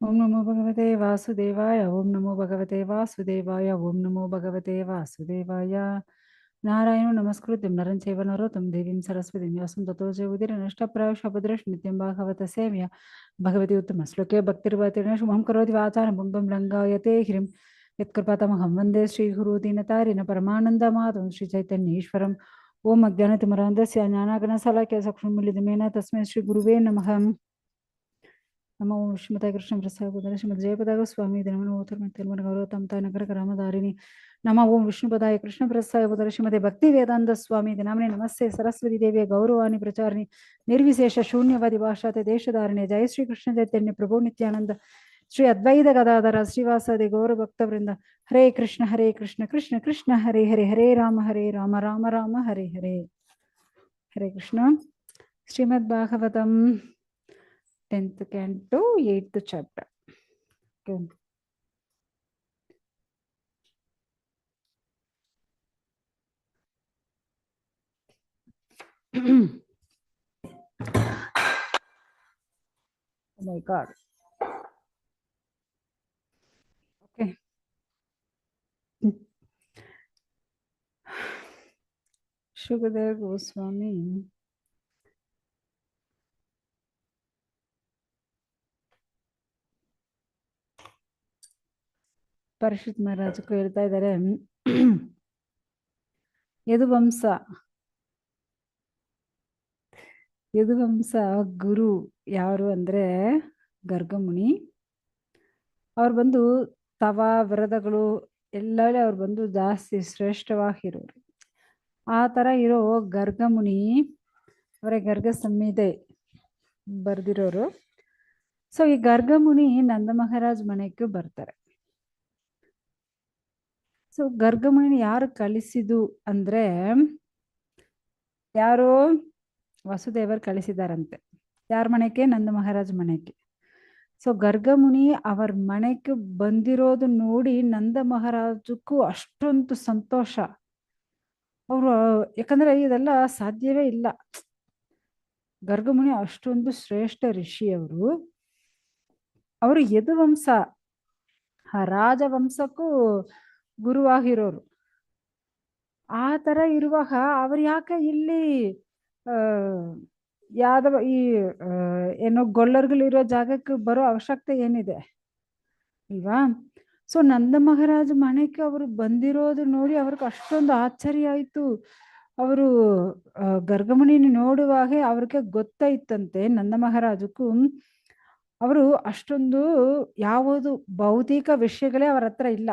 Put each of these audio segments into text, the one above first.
ಓಂ ನಮೋ ಭಗವತೆ ವಾಸುದೇವಾಯ ಓಂ ನಮೋ ಭಗವತೆ ವಾಸುದೇವಾಯ ಓಂ ನಮೋ ಭಗವತೆ ವಾಸುದೇವಾಯ ನಾರಾಯಣ ನಮಸ್ಕೃತ್ಯಂ ನರಂ ಚೈವ ನರೋತ್ತಮಂ ದೇವೀಂ ಸರಸ್ವತೀಂ ವ್ಯಾಸಂ ತತೋ ಜಯವುದಿರ ನಷ್ಟಪ್ರಾಯ ಶಬದ್ರಶ್ ನಿತ್ಯಂ ಭಾಗವತ ಸೇವ್ಯ ಭಗವತಿ ಉತ್ತಮ ಶ್ಲೋಕೆ ಭಕ್ತಿರ್ಭವತಿರ್ನ ಶುಭಂ ಕರೋತಿ ವಾಚಾರಂ ಬುಂಬಂ ಲಂಘಾಯತೆ ಹ್ರಿಂ ಯತ್ಕೃಪಾತಮಹಂ ವಂದೇ ಶ್ರೀಗುರು ದೀನತಾರಿಣ ಪರಮಾನಂದ ಮಾಧವಂ ಶ್ರೀ ಚೈತನ್ಯೇಶ್ವರಂ ಓಂ ಅಜ್ಞಾನತಿಮಿರಾಂಧಸ್ಯ ಜ್ಞಾನಾಗ್ನಶಲಾಕಯ ಚಕ್ಷುರುನ್ಮಿಲಿತಮೇನ ತಸ್ಮೈ ಶ್ರೀ ಗುರುವೇ ನಮಃ ನಮೋ ಶ್ರೀಮತಾಯ ಕೃಷ್ಣ ಪ್ರಸಾದ ಶ್ರೀಮದ್ ಜಯಪದಾಗ ಸ್ವಾಮಿ ದಿನವನೋತ್ತರ್ಮನ ಗೌರವತಂ ತಾಯ ನಗರ ರಾಮಧಾರಿಣಿ ನಮ ಓಂ ವಿಷ್ಣುಪದಾಯ ಕೃಷ್ಣ ಪ್ರಸಾದ ಶ್ರೀಮತಿ ಭಕ್ತಿ ವೇದಾಂತ ಸ್ವಾಮಿ ದಿನಾಮನೆ ನಮಸ್ತೆ ಸರಸ್ವತಿ ದೇವಿಯ ಗೌರವಾಣಿ ಪ್ರಚಾರಿಣಿ ನಿರ್ವಿಶೇಷ ಶೂನ್ಯವಾದಿ ಭಾಷಾತೆ ದೇಶಧಾರಣೆ ಜಯ ಶ್ರೀ ಕೃಷ್ಣ ಚೈತನ್ಯ ಪ್ರಭು ನಿತ್ಯಾನಂದ ಶ್ರೀ ಅದ್ವೈತ ಗದಾಧರ ಶ್ರೀವಾಸಾದಿ ಗೌರ ಭಕ್ತವೃಂದ ಹರೇ ಕೃಷ್ಣ ಕೃಷ್ಣ ಕೃಷ್ಣ ಹರೇ ಹರೇ ಹರೇ ರಾಮ ರಾಮ ರಾಮ ಹರೇ ಹರೇ ಹರೇ ಕೃಷ್ಣ ಶ್ರೀಮದ್ Bhagavatam 10th canto 8th chapter. Okay. Oh my God. Okay. Shukadeva Goswami Parikshit ಮಹಾರಾಜಕ್ಕೂ ಹೇಳ್ತಾ ಇದ್ದಾರೆ, ಯದುವಂಶ ಗುರು ಯಾರು ಅಂದ್ರೆ ಗರ್ಗಮುನಿ. ಅವ್ರು ಬಂದು ತವ ವ್ರತಗಳು ಎಲ್ಲವೇ ಅವ್ರು ಬಂದು ಜಾಸ್ತಿ ಶ್ರೇಷ್ಠವಾಗಿರೋರು. ಆ ತರ ಇರೋ ಗರ್ಗಮುನಿ ಅವರ ಗರ್ಗ ಸಂಹಿತೆ ಬರ್ದಿರೋರು. ಸೊ ಈ ಗರ್ಗಮುನಿ ನಂದ ಮಹಾರಾಜ್ ಮನೆಗೂ ಬರ್ತಾರೆ. ಸೊ ಗರ್ಗಮುನಿ ಯಾರು ಕಳಿಸಿದು ಅಂದ್ರೆ ಯಾರು ವಸುದೇವರು ಕಳಿಸಿದಾರಂತೆ. ಯಾರ ಮನೆಗೆ? ನಂದ ಮಹಾರಾಜ್ ಮನೆಗೆ. ಸೊ ಗರ್ಗಮುನಿ ಅವರ ಮನೆಗೆ ಬಂದಿರೋದು ನೋಡಿ ನಂದ ಮಹಾರಾಜಕ್ಕೂ ಅಷ್ಟೊಂದು ಸಂತೋಷ. ಅವರು ಯಾಕಂದ್ರೆ ಇದೆಲ್ಲ ಸಾಧ್ಯವೇ ಇಲ್ಲ. ಗರ್ಗಮುನಿ ಅಷ್ಟೊಂದು ಶ್ರೇಷ್ಠ ಋಷಿ. ಅವರು ಯದುವಂಶ ರಾಜವಂಶಕ್ಕೂ ಗುರುವಾಗಿರೋರು. ಆ ತರ ಇರುವಾಗ ಅವ್ರು ಯಾಕೆ ಇಲ್ಲಿ ಯಾದವ ಈ ಏನೋ ಗೊಲ್ಲರ್ಗಳಿರೋ ಜಾಗಕ್ಕೆ ಬರೋ ಅವಶ್ಯಕತೆ ಏನಿದೆ ಇಲ್ವಾ? ಸೊ ನಂದ ಮಹಾರಾಜ ಮನೆಗೆ ಅವರು ಬಂದಿರೋದು ನೋಡಿ ಅವ್ರಿಗೆ ಅಷ್ಟೊಂದು ಆಶ್ಚರ್ಯ ಆಯ್ತು. ಅವರು ಗರ್ಗಮುನಿನ ನೋಡುವಾಗ ಅವ್ರಿಗೆ ಗೊತ್ತಾಯ್ತಂತೆ ನಂದ ಮಹಾರಾಜಕ್ಕೂ ಅವರು ಅಷ್ಟೊಂದು ಯಾವುದು ಭೌತಿಕ ವಿಷಯಗಳೇ ಅವರ ಹತ್ರ ಇಲ್ಲ.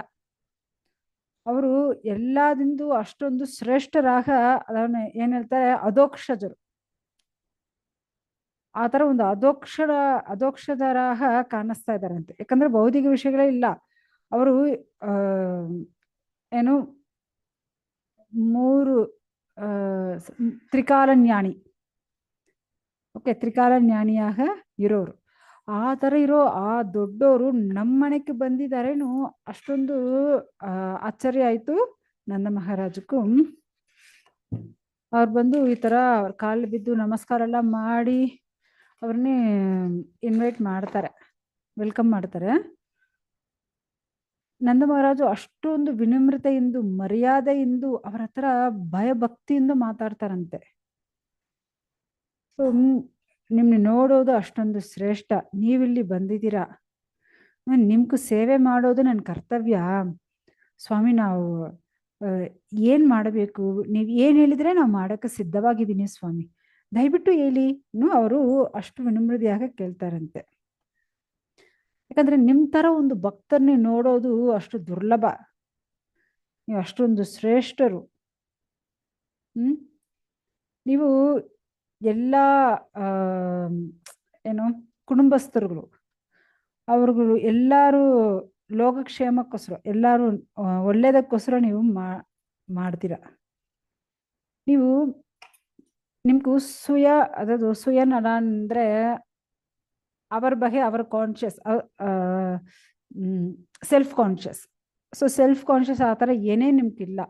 ಅವರು ಎಲ್ಲದಿಂದ ಅಷ್ಟೊಂದು ಶ್ರೇಷ್ಠರಾಗ ಅದನ್ನ ಏನ್ ಹೇಳ್ತಾರೆ, ಅಧೋಕ್ಷಜರು. ಆ ತರ ಒಂದು ಅಧೋಕ್ಷದರಾಗ ಕಾಣಿಸ್ತಾ ಇದ್ದಾರಂತೆ. ಯಾಕಂದ್ರೆ ಭೌತಿಕ ವಿಷಯಗಳೇ ಇಲ್ಲ. ಅವರು ಏನು ಮೂರು ತ್ರಿಕಾಲ ಜ್ಞಾನಿ. ಓಕೆ, ತ್ರಿಕಾಲ ಜ್ಞಾನಿಯಾಗ ಇರೋರು. ಆ ತರ ಇರೋ ಆ ದೊಡ್ಡವರು ನಮ್ಮ ಮನೆಗೆ ಬಂದಿದ್ದಾರೇನು ಅಷ್ಟೊಂದು ಆಶ್ಚರ್ಯ ಆಯ್ತು ನಂದ ಮಹಾರಾಜಕ್ಕೂ. ಅವ್ರು ಬಂದು ಈ ತರ ಅವ್ರ ಕಾಲು ಬಿದ್ದು ನಮಸ್ಕಾರ ಎಲ್ಲ ಮಾಡಿ ಅವ್ರನ್ನೇ ಇನ್ವೈಟ್ ಮಾಡ್ತಾರೆ, ವೆಲ್ಕಮ್ ಮಾಡ್ತಾರೆ. ನಂದ ಮಹಾರಾಜು ಅಷ್ಟೊಂದು ವಿನಮ್ರತೆಯಿಂದ ಮರ್ಯಾದೆಯಿಂದ ಅವರ ಹತ್ರ ಭಯಭಕ್ತಿಯಿಂದ ಮಾತಾಡ್ತಾರಂತೆ. ಸೊ ನಿಮ್ನ ನೋಡೋದು ಅಷ್ಟೊಂದು ಶ್ರೇಷ್ಠ, ನೀವಿಲ್ಲಿ ಬಂದಿದ್ದೀರಾ, ನಿಮ್ಗೂ ಸೇವೆ ಮಾಡೋದು ನನ್ನ ಕರ್ತವ್ಯ ಸ್ವಾಮಿ. ನಾವು ಏನ್ ಮಾಡಬೇಕು, ನೀವ್ ಏನ್ ಹೇಳಿದ್ರೆ ನಾವು ಮಾಡಕ್ಕೆ ಸಿದ್ಧವಾಗಿದ್ದೀನಿ ಸ್ವಾಮಿ, ದಯವಿಟ್ಟು ಹೇಳಿ. ಅವರು ಅಷ್ಟು ವಿನಮ್ರತೆಯಾಗ ಕೇಳ್ತಾರಂತೆ. ಯಾಕಂದ್ರೆ ನಿಮ್ ತರ ಒಂದು ಭಕ್ತರನ್ನ ನೋಡೋದು ಅಷ್ಟು ದುರ್ಲಭ. ನೀವು ಅಷ್ಟೊಂದು ಶ್ರೇಷ್ಠರು. ನೀವು ಎಲ್ಲ ಏನು ಕುಟುಂಬಸ್ಥರುಗಳು ಅವ್ರುಗಳು ಎಲ್ಲಾರು ಲೋಕಕ್ಷೇಮಕ್ಕೋಸ್ಕರ, ಎಲ್ಲಾರು ಒಳ್ಳೇದಕ್ಕೋಸ್ಕರ ನೀವು ಮಾಡ್ತೀರ. ನೀವು ನಿಮ್ಗೂ ಸುಯನಡ ಅಂದ್ರೆ ಅವರ ಬಗ್ಗೆ ಅವರ conscious, self conscious. So self conscious ಆ ಥರ ಏನೇ ನಿಮ್ಗಿಲ್ಲ.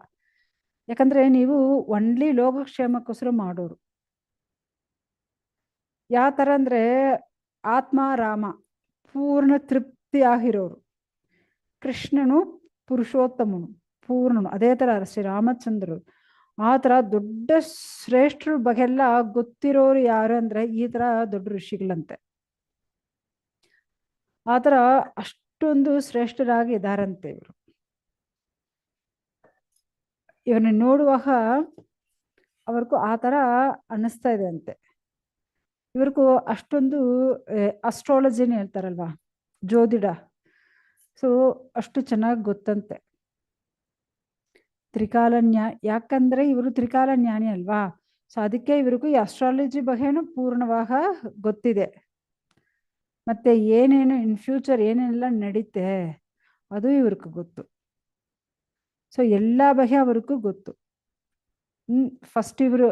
ಯಾಕಂದ್ರೆ ನೀವು ಒನ್ಲಿ ಲೋಕಕ್ಷೇಮಕ್ಕೋಸ್ಕರ ಮಾಡೋರು. ಯಾವ ಥರ ಅಂದ್ರೆ ಆತ್ಮ ರಾಮ ಪೂರ್ಣ ತೃಪ್ತಿಯಾಗಿರೋರು. ಕೃಷ್ಣನು ಪುರುಷೋತ್ತಮನು, ಪೂರ್ಣನು. ಅದೇ ಥರ ಶ್ರೀರಾಮಚಂದ್ರರು ಆ ಥರ ದೊಡ್ಡ ಶ್ರೇಷ್ಠರ ಬಗೆಲ್ಲ ಗೊತ್ತಿರೋರು ಯಾರು ಅಂದರೆ ಈ ಥರ ದೊಡ್ಡ ಋಷಿಗಳಂತೆ. ಆ ಥರ ಅಷ್ಟೊಂದು ಶ್ರೇಷ್ಠರಾಗಿ ಇದ್ದಾರಂತೆ ಇವರು. ಇವನ್ನ ನೋಡುವಾಗ ಅವ್ರಿಗೂ ಆ ಥರ ಅನ್ನಿಸ್ತಾ ಇದೆ ಅಂತೆ. ಇವ್ರಿಗೂ ಅಷ್ಟೊಂದು ಅಸ್ಟ್ರಾಲಜಿನ ಹೇಳ್ತಾರಲ್ವಾ, ಜ್ಯೋತಿಡ, ಸೊ ಅಷ್ಟು ಚೆನ್ನಾಗಿ ಗೊತ್ತಂತೆ. ಯಾಕಂದ್ರೆ ಇವರು ತ್ರಿಕಾಲ ಜ್ಞಾನಿ ಅಲ್ವಾ, ಸೊ ಅದಕ್ಕೆ ಇವ್ರಿಗೂ ಈ ಅಸ್ಟ್ರಾಲಜಿ ಬಗ್ಗೆನೂ ಪೂರ್ಣವಾಗ ಗೊತ್ತಿದೆ. ಮತ್ತೆ ಏನೇನು ಇನ್ ಫ್ಯೂಚರ್ ಏನೇನೆಲ್ಲ ನಡೀತೆ ಅದು ಇವ್ರಿಗೂ ಗೊತ್ತು. ಸೊ ಎಲ್ಲ ಬಗೆ ಅವ್ರಿಗೂ ಗೊತ್ತು. ಫಸ್ಟ್ ಇವರು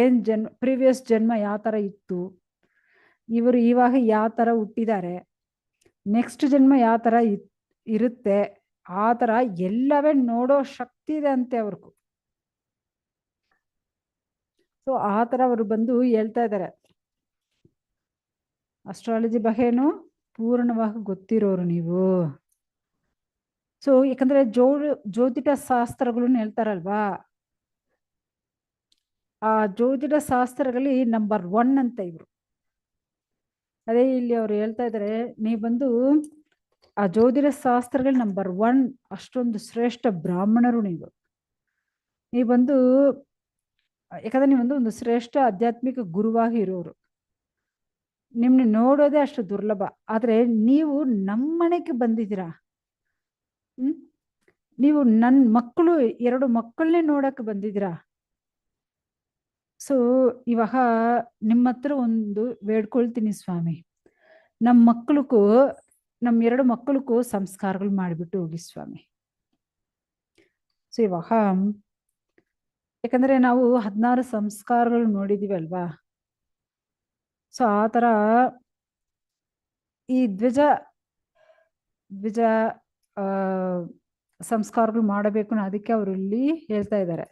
ಏನ್ ಪ್ರೀವಿಯಸ್ ಜನ್ಮ ಯಾವ ಥರ ಇತ್ತು, ಇವರು ಇವಾಗ ಯಾವ ಥರ ಹುಟ್ಟಿದ್ದಾರೆ, ನೆಕ್ಸ್ಟ್ ಜನ್ಮ ಯಾವ ಥರ ಇರುತ್ತೆ, ಆ ಥರ ಎಲ್ಲವೇ ನೋಡೋ ಶಕ್ತಿ ಇದೆ ಅಂತೆ ಅವ್ರಿಗೂ. ಸೊ ಆ ಥರ ಅವರು ಬಂದು ಹೇಳ್ತಾ ಇದ್ದಾರೆ, ಅಸ್ಟ್ರಾಲಜಿ ಬಗ್ಗೆನೂ ಪೂರ್ಣವಾಗಿ ಗೊತ್ತಿರೋರು ನೀವು. ಸೊ ಯಾಕಂದ್ರೆ ಜ್ಯೋತಿಷ ಶಾಸ್ತ್ರಗಳನ್ನ ಹೇಳ್ತಾರಲ್ವಾ, ಆ ಜ್ಯೋತಿಷ ಶಾಸ್ತ್ರಗಳಲ್ಲಿ ನಂಬರ್ 1 ಅಂತ ಇವರು. ಅದೇ ಇಲ್ಲಿ ಅವ್ರು ಹೇಳ್ತಾ ಇದ್ದಾರೆ, ನೀವು ಬಂದು ಆ ಜ್ಯೋತಿಷ ಶಾಸ್ತ್ರಗಳು ನಂಬರ್ 1, ಅಷ್ಟೊಂದು ಶ್ರೇಷ್ಠ ಬ್ರಾಹ್ಮಣರು ನೀವು ಬಂದು. ಯಾಕಂದ್ರೆ ನೀವೊಂದು ಒಂದು ಶ್ರೇಷ್ಠ ಆಧ್ಯಾತ್ಮಿಕ ಗುರುವಾಗಿ ಇರೋರು. ನಿಮ್ನ ನೋಡೋದೇ ಅಷ್ಟು ದುರ್ಲಭ. ಆದ್ರೆ ನೀವು ನಮ್ಮನೆಗೆ ಬಂದಿದ್ದೀರಾ. ನೀವು ನನ್ನ ಮಕ್ಕಳು 2 ಮಕ್ಕಳನ್ನೇ ನೋಡಕ್ಕೆ ಬಂದಿದ್ದೀರಾ. ಸೊ ಇವಾಗ ನಿಮ್ಮ ಹತ್ರ ಒಂದು ಬೇಡ್ಕೊಳ್ತೀನಿ ಸ್ವಾಮಿ, ನಮ್ಮ ಮಕ್ಕಳಿಗೂ ನಮ್ಮ 2 ಮಕ್ಕಳಿಗೂ ಸಂಸ್ಕಾರಗಳು ಮಾಡಿಬಿಟ್ಟು ಹೋಗಿ ಸ್ವಾಮಿ. ಸೊ ಇವಾಗ ಯಾಕಂದ್ರೆ ನಾವು 16 ಸಂಸ್ಕಾರಗಳು ನೋಡಿದೀವಿ ಅಲ್ವಾ. ಸೊ ಆ ಥರ ಈ ದ್ವಿಜ ಸಂಸ್ಕಾರಗಳು ಮಾಡಬೇಕು. ಅದಕ್ಕೆ ಅವರು ಇಲ್ಲಿ ಹೇಳ್ತಾ ಇದ್ದಾರೆ,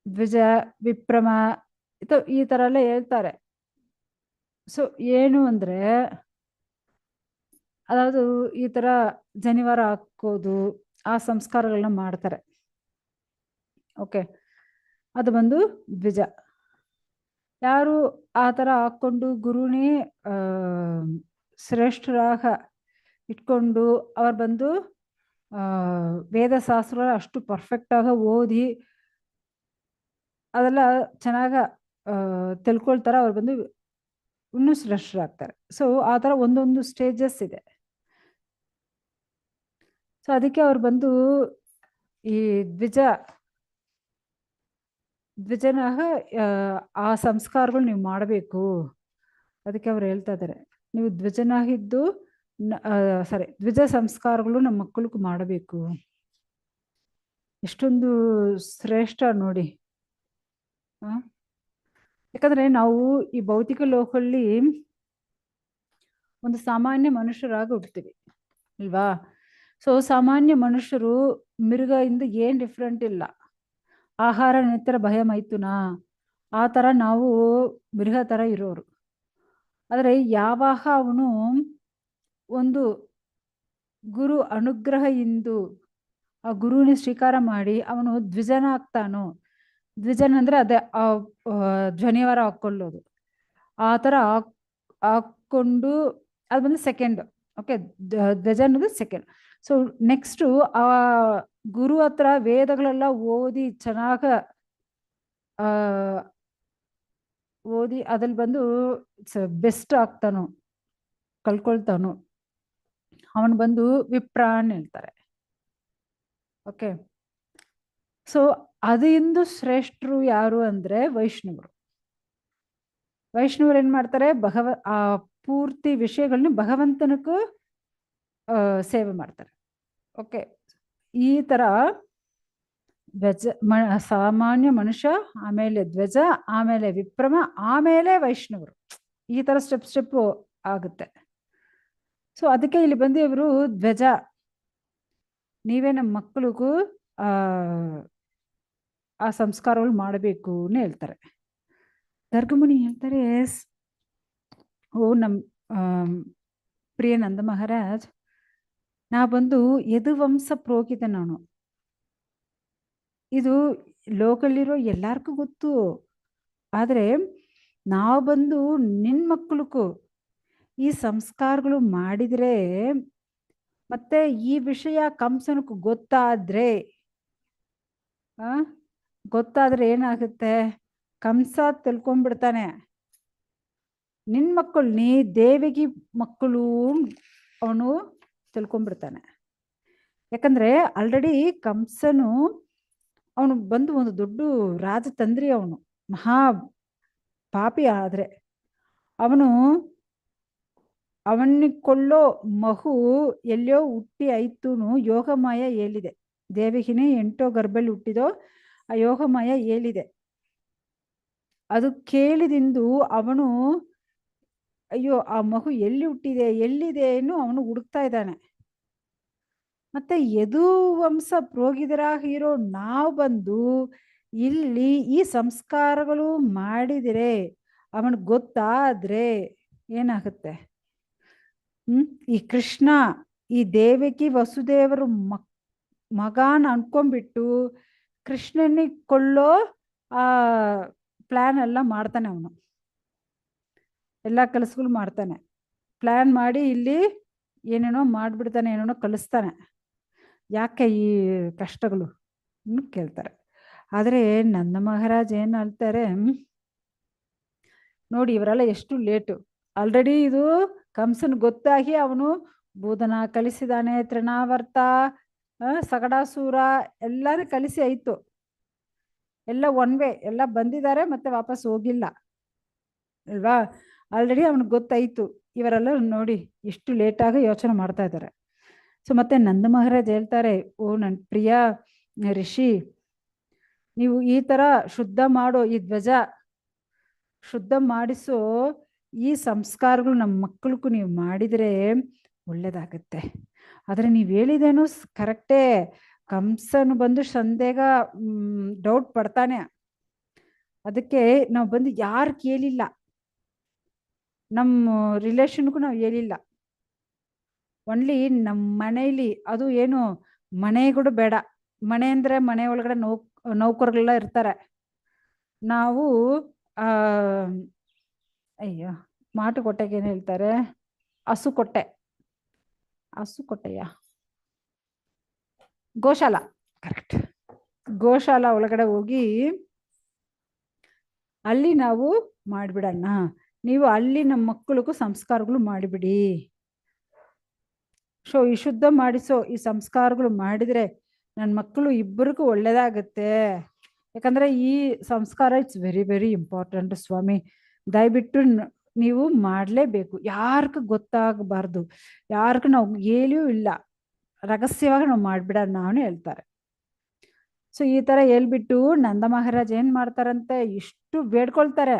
ದ್ವಿಜ ವಿಪ್ರಮ ಈ ಥರ ಎಲ್ಲ ಹೇಳ್ತಾರೆ. ಸೊ ಏನು ಅಂದರೆ ಅದಾವುದು ಈ ಥರ ಜನಿವಾರ ಹಾಕೋದು ಆ ಸಂಸ್ಕಾರಗಳನ್ನ ಮಾಡ್ತಾರೆ. ಓಕೆ, ಅದು ಬಂದು ದ್ವಿಜ. ಯಾರು ಆ ಥರ ಹಾಕ್ಕೊಂಡು ಗುರುನೇ ಶ್ರೇಷ್ಠರಾಗ ಇಟ್ಕೊಂಡು ಅವ್ರು ಬಂದು ವೇದಶಾಸ್ತ್ರ ಅಷ್ಟು ಪರ್ಫೆಕ್ಟಾಗ ಓದಿ ಅದೆಲ್ಲ ಚೆನ್ನಾಗ ತಿಳ್ಕೊಳ್ತಾರೆ, ಅವ್ರು ಬಂದು ಇನ್ನೂ ಶ್ರೇಷ್ಠರಾಗ್ತಾರೆ. ಸೊ ಆ ಥರ ಒಂದೊಂದು ಸ್ಟೇಜಸ್ ಇದೆ. ಸೊ ಅದಕ್ಕೆ ಅವ್ರು ಬಂದು ಈ ದ್ವಿಜನಾಗ ಆ ಸಂಸ್ಕಾರಗಳು ನೀವು ಮಾಡಬೇಕು. ಅದಕ್ಕೆ ಅವ್ರು ಹೇಳ್ತಾ ಇದ್ದಾರೆ, ನೀವು ದ್ವಿಜನಾಗಿದ್ದು ದ್ವಿಜ ಸಂಸ್ಕಾರಗಳು ನಮ್ಮ ಮಕ್ಕಳಿಗೂ ಮಾಡಬೇಕು. ಎಷ್ಟೊಂದು ಶ್ರೇಷ್ಠ ನೋಡಿ. ಯಾಕಂದ್ರೆ ನಾವು ಈ ಭೌತಿಕ ಲೋಕದಲ್ಲಿ ಒಂದು ಸಾಮಾನ್ಯ ಮನುಷ್ಯರಾಗಿ ಹುಡ್ತೀವಿ ಅಲ್ವಾ. ಸೊ ಸಾಮಾನ್ಯ ಮನುಷ್ಯರು ಮಿರುಗದಿಂದ ಏನ್ ಡಿಫ್ರೆಂಟ್ ಇಲ್ಲ. ಆಹಾರ ನಿತ್ತರ ಭಯ ಮೈಥುನ ಆ ಥರ ನಾವು ಮಿರುಗ ಥರ ಇರೋರು. ಆದರೆ ಯಾವಾಗ ಅವನು ಒಂದು ಗುರು ಅನುಗ್ರಹ ಇಂದು ಆ ಗುರುವಿನ ಸ್ವೀಕಾರ ಮಾಡಿ ಅವನು ದ್ವಿಜನ ಆಗ್ತಾನೋ, ದ್ವಿಜನ್ ಅಂದ್ರೆ ಅದೇ ಧ್ವನಿವಾರ ಹಾಕೊಳ್ಳೋದು, ಆ ಥರ ಹಾಕ್ಕೊಂಡು ಅದು ಬಂದು ಸೆಕೆಂಡ್. ಓಕೆ, ಧ್ವಜ ಅನ್ನೋದು ಸೆಕೆಂಡ್. ಸೊ ನೆಕ್ಸ್ಟು ಆ ಗುರು ಹತ್ರ ವೇದಗಳೆಲ್ಲ ಓದಿ ಚೆನ್ನಾಗ ಓದಿ ಅದ್ರಲ್ಲಿ ಬಂದು ಬೆಸ್ಟ್ ಆಗ್ತಾನೋ ಕಲ್ಕೊಳ್ತಾನೋ ಅವನು ಬಂದು ವಿಪ್ರಾನ್ ಹೇಳ್ತಾರೆ. ಓಕೆ, ಸೊ ಅದರಿಂದ ಶ್ರೇಷ್ಠರು ಯಾರು ಅಂದ್ರೆ ವೈಷ್ಣವರು. ವೈಷ್ಣವರು ಏನ್ ಮಾಡ್ತಾರೆ, ಆ ಪೂರ್ತಿ ವಿಷಯಗಳನ್ನ ಭಗವಂತನಕ್ಕೂ ಸೇವೆ ಮಾಡ್ತಾರೆ. ಓಕೆ, ಈ ತರ ಸಾಮಾನ್ಯ ಮನುಷ್ಯ, ಆಮೇಲೆ ಧ್ವಜ, ಆಮೇಲೆ ವಿಪ್ರಮ, ಆಮೇಲೆ ವೈಷ್ಣವರು, ಈ ತರ ಸ್ಟೆಪ್ ಆಗುತ್ತೆ. ಸೊ ಅದಕ್ಕೆ ಇಲ್ಲಿ ಬಂದು ಇವರು ಧ್ವಜ, ನೀವೇ ನಮ್ಮ ಮಕ್ಕಳಿಗೂ ಆ ಸಂಸ್ಕಾರಗಳು ಮಾಡಬೇಕು ಹೇಳ್ತಾರೆ. ಗರ್ಗಮುನಿ ಹೇಳ್ತಾರೆ, ಓ ಪ್ರಿಯ ನಂದ ಮಹಾರಾಜ್, ನಾ ಬಂದು ಯದುವಂಶ ಪುರೋಹಿತ ನಾನು. ಇದು ಲೋಕಲ್ಲಿರೋ ಎಲ್ಲಾರ್ಗೂ ಗೊತ್ತು. ಆದರೆ ನಾವು ಬಂದು ನಿನ್ನ ಮಕ್ಕಳಕ್ಕೂ ಈ ಸಂಸ್ಕಾರಗಳು ಮಾಡಿದರೆ ಮತ್ತೆ ಈ ವಿಷಯ ಕಂಸನಕ್ಕೂ ಗೊತ್ತಾದ್ರೆ ಏನಾಗುತ್ತೆ? ಕಂಸ ತಿಳ್ಕೊಂಡ್ಬಿಡ್ತಾನೆ ನಿನ್ನ ಮಕ್ಕಳು ನೀ ದೇವಿಗೆ ಮಕ್ಕಳು ಅವನು ತಿಳ್ಕೊಂಡ್ಬಿಡ್ತಾನೆ. ಯಾಕಂದ್ರೆ ಆಲ್ರೆಡಿ ಕಂಸನು ಅವನು ಬಂದು ಒಂದು ದೊಡ್ಡ ರಾಜತಂದ್ರಿ, ಅವನು ಮಹಾ ಪಾಪಿ. ಆದ್ರೆ ಅವನಿಗೆ ಕೊಳ್ಳೋ ಮಹು ಎಲ್ಲೋ ಹುಟ್ಟಿ ಆಯ್ತೂನು ಯೋಗಮಾಯ ಹೇಳಿದೆ. ದೇವಿಗಿನೇ 8 ಗರ್ಭಲ್ಲಿ ಹುಟ್ಟಿದೋ ಆ ಯೋಗಮಾಯ ಹೇಳಿದೆ. ಅದು ಕೇಳಿದಿಂದು ಅವನು ಅಯ್ಯೋ ಆ ಮಗು ಎಲ್ಲಿ ಎಲ್ಲಿದೆ ಅವನು ಹುಡುಕ್ತಾ ಇದ್ದಾನೆ. ಮತ್ತೆ ಯದುವಂಶ ಪುರೋಹಿತರಾಗ ಇರೋ ನಾವು ಬಂದು ಇಲ್ಲಿ ಈ ಸಂಸ್ಕಾರಗಳು ಮಾಡಿದರೆ ಅವನಿಗೆ ಗೊತ್ತಾದ್ರೆ ಏನಾಗುತ್ತೆ? ಈ ಕೃಷ್ಣ ಈ ದೇವಕಿ ವಸುದೇವರು ಮಗನ ಅನ್ಕೊಂಡ್ಬಿಟ್ಟು ಕೃಷ್ಣನಿಗೆ ಕೊಳ್ಳೋ ಆ ಪ್ಲಾನ್ ಎಲ್ಲ ಮಾಡ್ತಾನೆ. ಅವನು ಎಲ್ಲ ಕೆಲಸಗಳು ಮಾಡ್ತಾನೆ, ಪ್ಲಾನ್ ಮಾಡಿ ಇಲ್ಲಿ ಏನೇನೋ ಮಾಡ್ಬಿಡ್ತಾನೆ, ಏನೇನೋ ಕಲಿಸ್ತಾನೆ. ಯಾಕೆ ಈ ಕಷ್ಟಗಳು ಕೇಳ್ತಾರೆ. ಆದರೆ ನಂದ ಮಹಾರಾಜ್ ಏನ್ ಹೇಳ್ತಾರೆ ನೋಡಿ, ಇವರೆಲ್ಲ ಎಷ್ಟು ಲೇಟು. ಆಲ್ರೆಡಿ ಇದು ಕಂಸನ್ ಗೊತ್ತಾಗಿ ಅವನು ಬೂದನ ಕಲಿಸಿದಾನೆ, ತೃಣಾವರ್ತ, ಸಗಡಾಸೂರ ಎಲ್ಲಾನು ಕಲಿಸಿ ಆಯ್ತು. ಎಲ್ಲ ಒನ್ ವೇ ಎಲ್ಲ ಬಂದಿದ್ದಾರೆ, ಮತ್ತೆ ವಾಪಸ್ ಹೋಗಿಲ್ಲ ಅಲ್ವಾ? ಆಲ್ರೆಡಿ ಅವನಿಗೆ ಗೊತ್ತಾಯ್ತು. ಇವರೆಲ್ಲ ನೋಡಿ ಎಷ್ಟು ಲೇಟಾಗಿ ಯೋಚನೆ ಮಾಡ್ತಾ ಇದ್ದಾರೆ. ಸೊ ಮತ್ತೆ ನಂದ ಮಹಾರಾಜ್ ಹೇಳ್ತಾರೆ, ಓ ನನ್ನ ಪ್ರಿಯ ಋಷಿ, ನೀವು ಈ ತರ ಶುದ್ಧ ಮಾಡೋ ಈ ಧ್ವಜ ಶುದ್ಧ ಮಾಡಿಸೋ ಈ ಸಂಸ್ಕಾರಗಳು ನಮ್ಮ ಮಕ್ಕಳಿಗೂ ನೀವು ಮಾಡಿದರೆ ಒಳ್ಳೇದಾಗತ್ತೆ. ಆದರೆ ನೀವು ಹೇಳಿದೇನು ಕರೆಕ್ಟೇ. ಕಂಸನು ಬಂದು ಸಂದೇಹ ಡೌಟ್ ಪಡ್ತಾನೆ. ಅದಕ್ಕೆ ನಾವು ಬಂದು ಯಾರು ಕೇಳಿಲ್ಲ, ನಮ್ಮ ರಿಲೇಷನ್ಗೂ ನಾವು ಹೇಳಿಲ್ಲ. ಒನ್ಲಿ ನಮ್ಮ ಮನೆಯಲ್ಲಿ, ಅದು ಏನು ಮನೆ ಕೂಡ ಬೇಡ, ಮನೆ ಅಂದ್ರೆ ಮನೆ ಒಳಗಡೆ ನೌಕರಗಳೆಲ್ಲ ಇರ್ತಾರೆ. ನಾವು ಅಯ್ಯೋ ಮಾಟುಕೊಟ್ಟೆಗೆ ಏನು ಹೇಳ್ತಾರೆ? ಹಸುಕೊಟ್ಟೆಯ ಗೋಶಾಲ, ಕರೆಕ್ಟ್. ಗೋಶಾಲ ಒಳಗಡೆ ಹೋಗಿ ಅಲ್ಲಿ ನಾವು ಮಾಡಿಬಿಡೋಣ. ನೀವು ಅಲ್ಲಿ ನಮ್ಮ ಮಕ್ಕಳಿಗೂ ಸಂಸ್ಕಾರಗಳು ಮಾಡಿಬಿಡಿ. ಈ ಶುದ್ಧ ಮಾಡಿಸೋ ಈ ಸಂಸ್ಕಾರಗಳು ಮಾಡಿದ್ರೆ ನನ್ನ ಮಕ್ಕಳು ಇಬ್ಬರಿಗೂ ಒಳ್ಳೇದಾಗತ್ತೆ. ಯಾಕಂದ್ರೆ ಈ ಸಂಸ್ಕಾರ ಇಟ್ಸ್ ವೆರಿ ವೆರಿ ಇಂಪಾರ್ಟೆಂಟ್ ಸ್ವಾಮಿ. ದಯವಿಟ್ಟು ನೀವು ಮಾಡಲೇಬೇಕು. ಯಾರಿಗೂ ಗೊತ್ತಾಗಬಾರ್ದು, ಯಾರಿಗೂ ನಾವು ಹೇಳಿಯೂ ಇಲ್ಲ, ರಹಸ್ಯವಾಗಿ ನಾವು ಮಾಡ್ಬಿಡೋಣ ನಾನು ಹೇಳ್ತಾರೆ. ಸೊ ಈ ತರ ಹೇಳ್ಬಿಟ್ಟು ನಂದ ಮಹಾರಾಜ್ ಏನ್ ಮಾಡ್ತಾರಂತೆ, ಇಷ್ಟು ಬೇಡ್ಕೊಳ್ತಾರೆ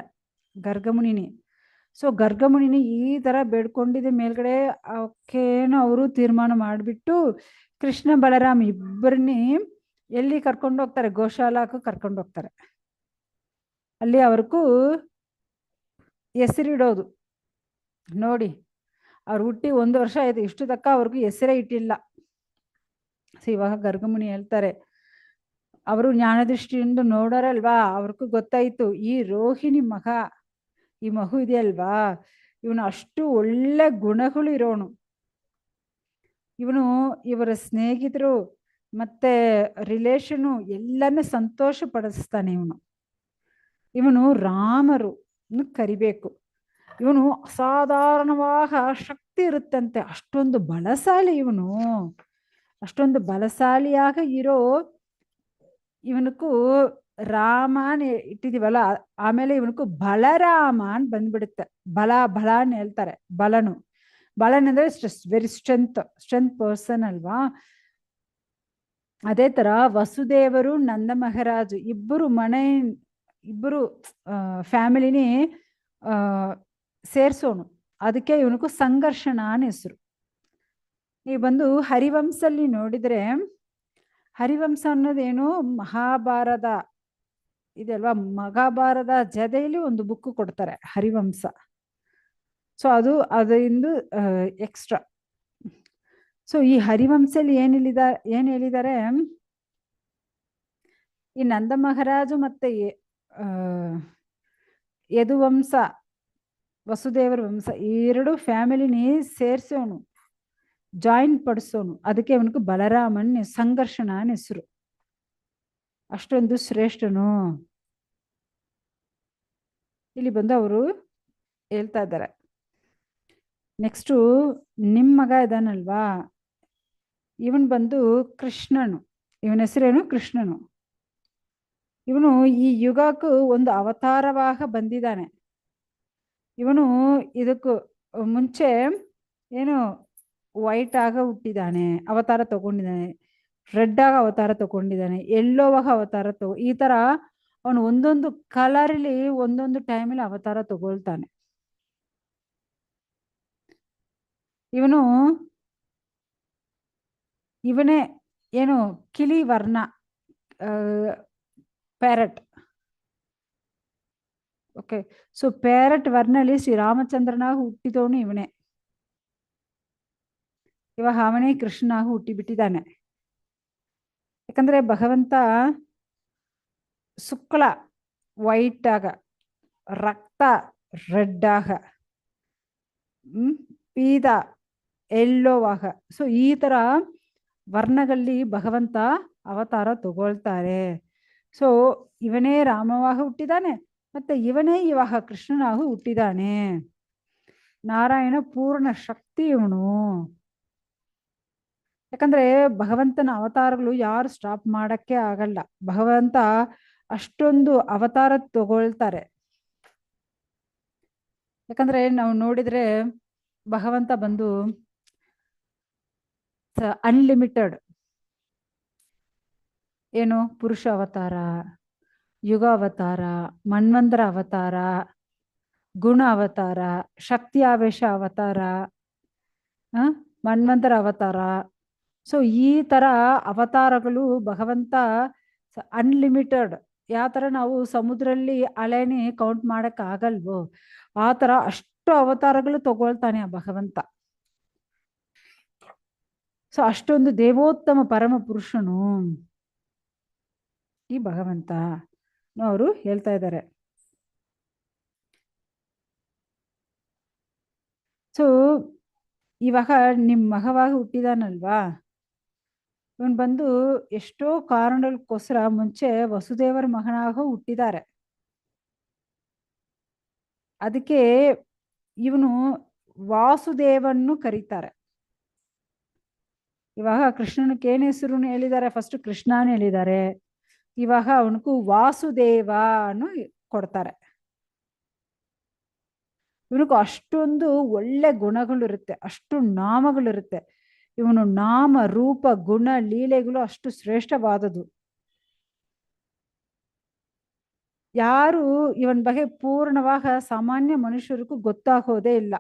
ಗರ್ಗಮುನಿನಿ. ಸೊ ಗರ್ಗಮುನಿನಿ ಈ ತರ ಬೇಡ್ಕೊಂಡಿದ್ದ ಮೇಲ್ಗಡೆ ಅವಕ್ಕೇನೋ ಅವರು ತೀರ್ಮಾನ ಮಾಡಿಬಿಟ್ಟು ಕೃಷ್ಣ ಬಲರಾಮ್ ಇಬ್ಬರನ್ನೇ ಎಲ್ಲಿ ಕರ್ಕೊಂಡು ಹೋಗ್ತಾರೆ? ಗೋಶಾಲಾಕ್ಕೂ ಕರ್ಕೊಂಡು ಹೋಗ್ತಾರೆ. ಅಲ್ಲಿ ಅವ್ರಿಗೂ ಹೆಸರಿಡೋದು ನೋಡಿ. ಅವ್ರು ಹುಟ್ಟಿ 1 ವರ್ಷ ಆಯ್ತು, ಇಷ್ಟು ತಕ್ಕ ಅವ್ರಿಗೂ ಹೆಸರೇ ಇಟ್ಟಿಲ್ಲ. ಸೊ ಇವಾಗ ಗರ್ಗಮುನಿ ಹೇಳ್ತಾರೆ, ಅವರು ಜ್ಞಾನದೃಷ್ಟಿಯಿಂದ ನೋಡೋರಲ್ವಾ, ಅವ್ರಿಗೂ ಗೊತ್ತಾಯ್ತು ಈ ರೋಹಿಣಿ ಮಗ, ಈ ಮಗು ಇದೆಯಲ್ವಾ, ಇವನು ಅಷ್ಟು ಒಳ್ಳೆ ಗುಣಗಳು ಇರೋನು. ಇವನು ಇವರ ಸ್ನೇಹಿತರು ಮತ್ತೆ ರಿಲೇಷನು ಎಲ್ಲಾನು ಸಂತೋಷ ಪಡಿಸ್ತಾನೆ. ಇವನು ರಾಮರು ಕರಿಬೇಕು. ಇವನು ಅಸಾಧಾರಣವಾದ ಶಕ್ತಿ ಇರುತ್ತಂತೆ, ಅಷ್ಟೊಂದು ಬಲಶಾಲಿ ಇವನು. ಅಷ್ಟೊಂದು ಬಲಶಾಲಿಯಾಗ ಇರೋ ಇವನಕ್ಕೂ ರಾಮನ್ ಇಟ್ಟಿದೀವಲ್ಲ, ಆಮೇಲೆ ಇವನಕ್ಕೂ ಬಲರಾಮ ಅಂತ ಬಂದ್ಬಿಡುತ್ತೆ. ಬಲ ಅಂತ ಹೇಳ್ತಾರೆ. ಬಲನ್ ಅಂದ್ರೆ ವೆರಿ ಸ್ಟ್ರೆಂತ್ ಪರ್ಸನ್ ಅಲ್ವಾ. ಅದೇ ತರ ವಸುದೇವರು ನಂದ ಮಹಾರಾಜು ಇಬ್ಬರು ಫ್ಯಾಮಿಲಿನೇ ಸೇರ್ಸೋನು. ಅದಕ್ಕೆ ಇವನಿಗೂ ಸಂಘರ್ಷಣ ಅನ್ನ ಹೆಸರು. ನೀವು ಬಂದು ಹರಿವಂಶಲ್ಲಿ ನೋಡಿದ್ರೆ, ಹರಿವಂಶ ಅನ್ನೋದೇನು ಮಹಾಭಾರತ ಇದೆಲ್ವಾ, ಮಹಾಭಾರತ ಜೊತೆಯಲ್ಲಿ ಒಂದು ಬುಕ್ ಕೊಡ್ತಾರೆ ಹರಿವಂಶ. ಸೊ ಅದರಿಂದ ಎಕ್ಸ್ಟ್ರಾ. ಸೊ ಈ ಹರಿವಂಶಲ್ಲಿ ಏನ್ ಹೇಳಿದ್ದಾರೆ, ಈ ನಂದ ಮಹಾರಾಜು ಮತ್ತೆ ಆ, ಯದುವಂಶ ವಸುದೇವರ ವಂಶ ಈ ಎರಡು ಫ್ಯಾಮಿಲಿನಿ ಸೇರ್ಸೋನು, ಜಾಯಿನ್ ಪಡಿಸೋನು. ಅದಕ್ಕೆ ಅವನಿಗೆ ಬಲರಾಮನ್ ಸಂಘರ್ಷಣ ಹೆಸರು. ಅಷ್ಟೊಂದು ಶ್ರೇಷ್ಠನು. ಇಲ್ಲಿ ಬಂದು ಅವರು ಹೇಳ್ತಾ ಇದ್ದಾರೆ. ನೆಕ್ಸ್ಟು ನಿಮ್ಮ ಮಗ ಇದಾನಲ್ವಾ, ಇವನ್ ಬಂದು ಕೃಷ್ಣನು. ಇವನ ಹೆಸರೇನು? ಕೃಷ್ಣನು. ಇವನು ಈ ಯುಗಕ್ಕೂ ಒಂದು ಅವತಾರವಾಗ ಬಂದಿದ್ದಾನೆ. ಇವನು ಇದಕ್ಕೂ ಮುಂಚೆ ಏನು ವೈಟ್ ಆಗ ಹುಟ್ಟಿದ್ದಾನೆ, ಅವತಾರ ತಗೊಂಡಿದ್ದಾನೆ. ರೆಡ್ ಆಗ ಅವತಾರ ತಗೊಂಡಿದ್ದಾನೆ, ಎಲ್ಲೋವಾಗ ಅವತಾರ ಈ ತರ ಅವನು ಒಂದೊಂದು ಕಲರ್ಲಿ ಒಂದೊಂದು ಟೈಮಲ್ಲಿ ಅವತಾರ ತಗೊಳ್ತಾನೆ. ಇವನೇ ಏನು ಕಿಲಿ ವರ್ಣ, ಪ್ಯಾರಟ್. ಓಕೆ, ಸೊ ಪ್ಯಾರಟ್ ವರ್ಣಲ್ಲಿ ಶ್ರೀರಾಮಚಂದ್ರನಾಗ ಹುಟ್ಟಿದವನು ಇವನೇ. ಇವಾಗ ಅವನೇ ಕೃಷ್ಣನಾಗ ಹುಟ್ಟಿಬಿಟ್ಟಿದ್ದಾನೆ. ಯಾಕಂದ್ರೆ ಭಗವಂತ ಶುಕ್ಲ ವೈಟ್ ಆಗ, ರಕ್ತ ರೆಡ್ ಆಗ, ಪೀದ ಎಲ್ಲೋವಾಗ, ಸೊ ಈ ತರ ವರ್ಣಗಳಲ್ಲಿ ಭಗವಂತ ಅವತಾರ ತಗೊಳ್ತಾರೆ. ಸೊ ಇವನೇ ರಾಮವಾಗ ಹುಟ್ಟಿದಾನೆ, ಮತ್ತೆ ಇವನೇ ಇವಾಗ ಕೃಷ್ಣನಾಗ ಹುಟ್ಟಿದಾನೆ. ನಾರಾಯಣ ಪೂರ್ಣ ಶಕ್ತಿ ಇವನು. ಯಾಕಂದ್ರೆ ಭಗವಂತನ ಅವತಾರಗಳು ಯಾರು ಸ್ಟಾಪ್ ಮಾಡಕ್ಕೆ ಆಗಲ್ಲ. ಭಗವಂತ ಅಷ್ಟೊಂದು ಅವತಾರ ತಗೊಳ್ತಾರೆ. ಯಾಕಂದ್ರೆ ನಾವು ನೋಡಿದ್ರೆ ಭಗವಂತ ಬಂದು ಅನ್ಲಿಮಿಟೆಡ್. ಏನು ಪುರುಷ ಅವತಾರ, ಯುಗ ಅವತಾರ, ಮನ್ವಂತರ ಅವತಾರ, ಗುಣ ಅವತಾರ, ಶಕ್ತಿ ಆವೇಶ ಅವತಾರ, ಮನ್ವಂತರ ಅವತಾರ. ಸೊ ಈ ತರ ಅವತಾರಗಳು ಭಗವಂತ ಅನ್ಲಿಮಿಟೆಡ್. ಯಾವ ತರ ನಾವು ಸಮುದ್ರಲ್ಲಿ ಅಲೆನಿ ಕೌಂಟ್ ಮಾಡಕ್ ಆಗಲ್ವೋ ಆ ತರ ಅಷ್ಟು ಅವತಾರಗಳು ತಗೊಳ್ತಾನೆ ಆ ಭಗವಂತ. ಸೊ ಅಷ್ಟೊಂದು ದೇವೋತ್ತಮ ಪರಮ ಪುರುಷನು ಈ ಭಗವಂತ ಅವರು ಹೇಳ್ತಾ ಇದ್ದಾರೆ. ಸೊ ಇವಾಗ ನಿಮ್ ಮಗವಾಗ ಹುಟ್ಟಿದಾನಲ್ವಾ, ಇವನ್ ಬಂದು ಎಷ್ಟೋ ಕಾರಣಕ್ಕೋಸ್ಕರ ಮುಂಚೆ ವಸುದೇವರ ಮಗನಾಗ ಹುಟ್ಟಿದ್ದಾರೆ. ಅದಕ್ಕೆ ಇವನು ವಾಸುದೇವನ್ನು ಕರೀತಾರೆ. ಇವಾಗ ಕೃಷ್ಣನಕ್ಕೆ ಏನ್ ಹೆಸರು ಹೇಳಿದ್ದಾರೆ? ಫಸ್ಟ್ ಕೃಷ್ಣನ ಹೇಳಿದ್ದಾರೆ, ಇವಾಗ ಅವನಿಗೂ ವಾಸುದೇವನು ಕೊಡ್ತಾರೆ. ಇವನಿಗೂ ಅಷ್ಟೊಂದು ಒಳ್ಳೆ ಗುಣಗಳಿರುತ್ತೆ, ಅಷ್ಟು ನಾಮಗಳಿರುತ್ತೆ. ಇವನು ನಾಮ ರೂಪ ಗುಣ ಲೀಲೆಗಳು ಅಷ್ಟು ಶ್ರೇಷ್ಠವಾದದು. ಯಾರು ಇವನ್ ಬಗ್ಗೆ ಪೂರ್ಣವಾಗ ಸಾಮಾನ್ಯ ಮನುಷ್ಯರಿಗೂ ಗೊತ್ತಾಗೋದೇ ಇಲ್ಲ.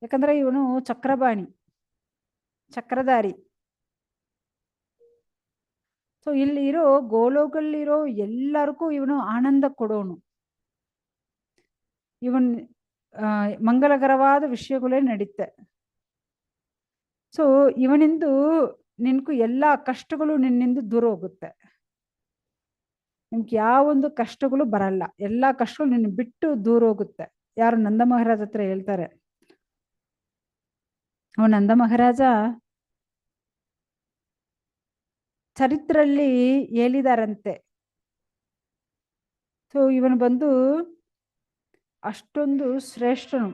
ಯಾಕಂದ್ರೆ ಇವನು ಚಕ್ರಪಾಣಿ, ಚಕ್ರಧಾರಿ. ಸೊ ಇಲ್ಲಿರೋ ಗೋಲೋಕಲ್ಲಿರೋ ಎಲ್ಲರಿಗೂ ಇವನು ಆನಂದ ಕೊಡೋನು. ಇವನ್ ಮಂಗಲಕರವಾದ ವಿಷಯಗಳೇ ನಡೀತೆ. ಸೊ ಇವನಿಂದು ನಿನ್ಕು ಎಲ್ಲಾ ಕಷ್ಟಗಳು ನಿನ್ನಿಂದ ದೂರ ಹೋಗುತ್ತೆ. ನಿಮ್ಗೆ ಯಾವೊಂದು ಕಷ್ಟಗಳು ಬರಲ್ಲ, ಎಲ್ಲಾ ಕಷ್ಟಗಳು ನಿನ್ನ ಬಿಟ್ಟು ದೂರ ಹೋಗುತ್ತೆ. ಯಾರು ನಂದ ಮಹಾರಾಜ್ ಹತ್ರ ಹೇಳ್ತಾರೆ, ಅವ ನಂದ ಮಹಾರಾಜ ಚರಿತ್ರೆಯಲ್ಲಿ ಹೇಳಿದಾರಂತೆ. ಸೊ ಇವನು ಬಂದು ಅಷ್ಟೊಂದು ಶ್ರೇಷ್ಠನು.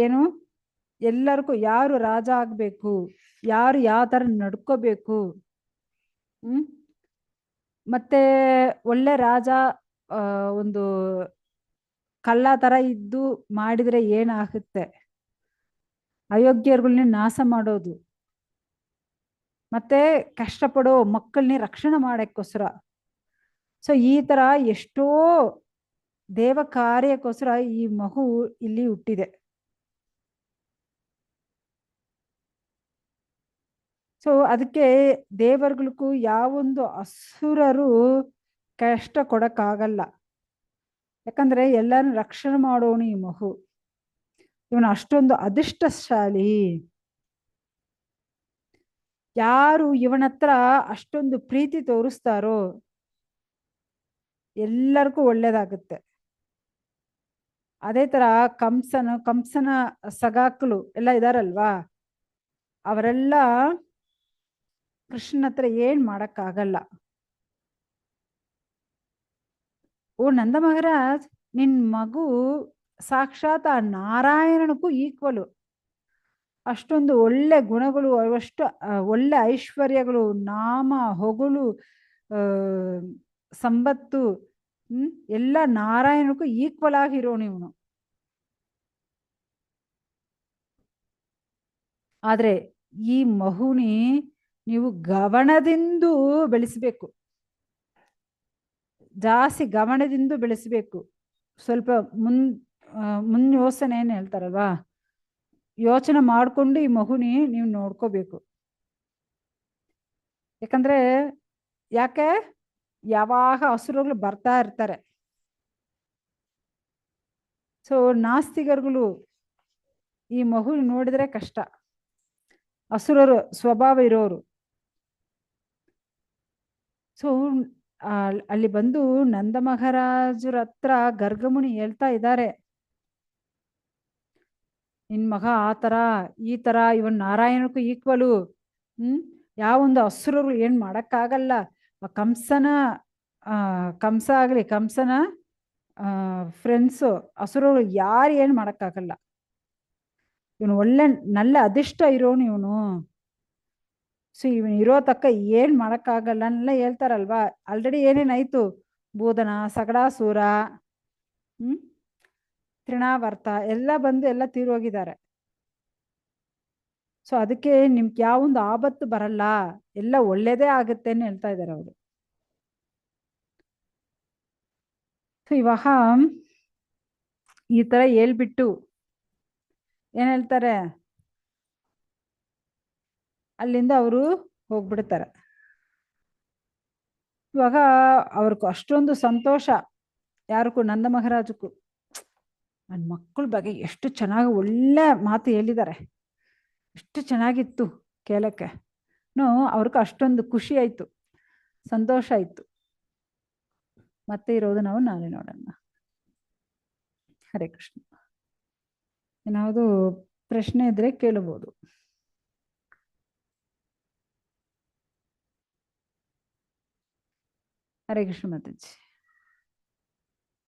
ಏನು ಎಲ್ಲರಿಗೂ ಯಾರು ರಾಜ ಆಗ್ಬೇಕು, ಯಾರು ಯಾವ ತರ ನಡ್ಕೋಬೇಕು, ಮತ್ತೆ ಒಳ್ಳೆ ರಾಜ ಒಂದು ಕಳ್ಳ ತರ ಇದ್ದು ಮಾಡಿದ್ರೆ ಏನಾಗುತ್ತೆ, ಅಯೋಗ್ಯರುಗಳನ್ನ ನಾಶ ಮಾಡೋದು, ಮತ್ತೆ ಕಷ್ಟಪಡೋ ಮಕ್ಕಳನ್ನ ರಕ್ಷಣೆ ಮಾಡಕ್ಕೋಸ್ಕರ. ಸೊ ಈ ತರ ಎಷ್ಟೋ ದೇವ ಕಾರ್ಯಕ್ಕೋಸ್ಕರ ಈ ಮಗು ಇಲ್ಲಿ ಹುಟ್ಟಿದೆ. ಸೊ ಅದಕ್ಕೆ ದೇವರುಗಳಿಗೂ ಯಾವೊಂದು ಅಸುರರು ಕಷ್ಟ ಕೊಡಕ್ಕಾಗಲ್ಲ. ಯಾಕಂದ್ರೆ ಎಲ್ಲರನ್ನು ರಕ್ಷಣೆ ಮಾಡೋನು ಈ ಮಹು. ಇವನು ಅಷ್ಟೊಂದು ಅದೃಷ್ಟಶಾಲಿ. ಯಾರು ಇವನ ಹತ್ರ ಅಷ್ಟೊಂದು ಪ್ರೀತಿ ತೋರಿಸ್ತಾರೋ ಎಲ್ಲರಿಗೂ ಒಳ್ಳೇದಾಗುತ್ತೆ. ಅದೇ ತರ ಕಂಸನ ಸಗಾಕ್ಳು ಎಲ್ಲ ಇದಾರಲ್ವಾ, ಅವರೆಲ್ಲ ಕೃಷ್ಣನ ಹತ್ರ ಏನ್ ಮಾಡಕ್ಕಾಗಲ್ಲ. ಓ ನಂದ ಮಹಾರಾಜ್, ನಿನ್ ಮಗು ಸಾಕ್ಷಾತ್ ಆ ನಾರಾಯಣನಿಗೂ ಈಕ್ವಲು. ಅಷ್ಟೊಂದು ಒಳ್ಳೆ ಗುಣಗಳು, ಅಷ್ಟು ಒಳ್ಳೆ ಐಶ್ವರ್ಯಗಳು, ನಾಮ ಹೊಗಳು, ಆ ಸಂಪತ್ತು, ಎಲ್ಲ ನಾರಾಯಣಕ್ಕೂ ಈಕ್ವಲ್ ಆಗಿರೋನು ಇವನು. ಆದ್ರೆ ಈ ಮಹುನಿ ನೀವು ಗಮನದಿಂದ ಬೆಳೆಸಬೇಕು, ಜಾಸ್ತಿ ಗಮನದಿಂದ ಬೆಳೆಸಬೇಕು. ಸ್ವಲ್ಪ ಮುನ್ ಯೋಚನೆ ಏನ್ ಹೇಳ್ತಾರಲ್ವಾ, ಯೋಚನೆ ಮಾಡ್ಕೊಂಡು ಈ ಮಹುನಿ ನೀವು ನೋಡ್ಕೋಬೇಕು. ಯಾಕಂದ್ರೆ ಯಾಕೆ ಯಾವಾಗ ಹಸುರುಗಳು ಬರ್ತಾ ಇರ್ತಾರೆ. ಸೊ ನಾಸ್ತಿಕರುಗಳು ಈ ಮಗು ನೋಡಿದ್ರೆ ಕಷ್ಟ, ಹಸುರರು ಸ್ವಭಾವ ಇರೋರು. ಸೊ ಅಲ್ಲಿ ಬಂದು ನಂದ ಮಹಾರಾಜರ ಹತ್ರ ಗರ್ಗಮುನಿ ಹೇಳ್ತಾ ಇದ್ದಾರೆ, ನಿನ್ ಮಗ ಆ ತರ ಈ ತರ ಇವನ್ ನಾರಾಯಣಕ್ಕೂ ಈಕ್ವಲು. ಯಾವೊಂದು ಹಸುರರು ಏನ್ ಮಾಡಕ್ಕಾಗಲ್ಲ. ಕಂಸ ಆಗ್ಲಿ, ಕಂಸನ ಫ್ರೆಂಡ್ಸು ಹಸುರರು ಯಾರು ಏನ್ ಮಾಡಕ್ಕಾಗಲ್ಲ. ಇವನು ಒಳ್ಳೆ ನಲ್ಲ ಅದೃಷ್ಟ ಇರೋನು ಇವನು. ಸೊ ಇವನ್ ಇರೋ ತಕ್ಕ ಏನ್ ಮಾಡಕ್ಕಾಗಲ್ಲ ಅನ್ನೆಲ್ಲ ಹೇಳ್ತಾರಲ್ವಾ. ಆಲ್ರೆಡಿ ಏನೇನಾಯ್ತು, ಭೂದನ, ಸಗಡಾಸೂರ, ತೃಣಾವರ್ತ ಎಲ್ಲ ಬಂದು ಎಲ್ಲ ತೀರೋಗಿದ್ದಾರೆ. ಸೊ ಅದಕ್ಕೆ ನಿಮ್ಗೆ ಯಾವೊಂದು ಆಪತ್ತು ಬರಲ್ಲ, ಎಲ್ಲ ಒಳ್ಳೇದೇ ಆಗುತ್ತೆ ಅಂತ ಹೇಳ್ತಾ ಇದ್ದಾರೆ ಅವರು. ಸೊ ಇವಾಗ ಈ ತರ ಹೇಳ್ಬಿಟ್ಟು ಏನ್ ಹೇಳ್ತಾರೆ, ಅಲ್ಲಿಂದ ಅವರು ಹೋಗ್ಬಿಡ್ತಾರೆ. ಇವಾಗ ಅವ್ರಿಗೂ ಅಷ್ಟೊಂದು ಸಂತೋಷ, ಯಾರಿಗೂ ನಂದ ಮಹಾರಾಜಕ್ಕೂ, ನನ್ನ ಮಕ್ಕಳ ಬಗ್ಗೆ ಎಷ್ಟು ಚೆನ್ನಾಗಿ ಒಳ್ಳೆ ಮಾತು ಹೇಳಿದ್ದಾರೆ, ಎಷ್ಟು ಚೆನ್ನಾಗಿತ್ತು ಕೇಳಕ್ಕೆ. ಅವ್ರಿಗೂ ಅಷ್ಟೊಂದು ಖುಷಿ ಆಯ್ತು, ಸಂತೋಷ ಆಯ್ತು. ಮತ್ತೆ ಇರೋದು ನಾವು ನಾಳೆ ನೋಡೋಣ. ಹರೇ ಕೃಷ್ಣ. ಏನಾದ್ರು ಪ್ರಶ್ನೆ ಇದ್ರೆ ಕೇಳಬಹುದು. ಹರೇ ಕೃಷ್ಣ ಮಾತಾಜಿ.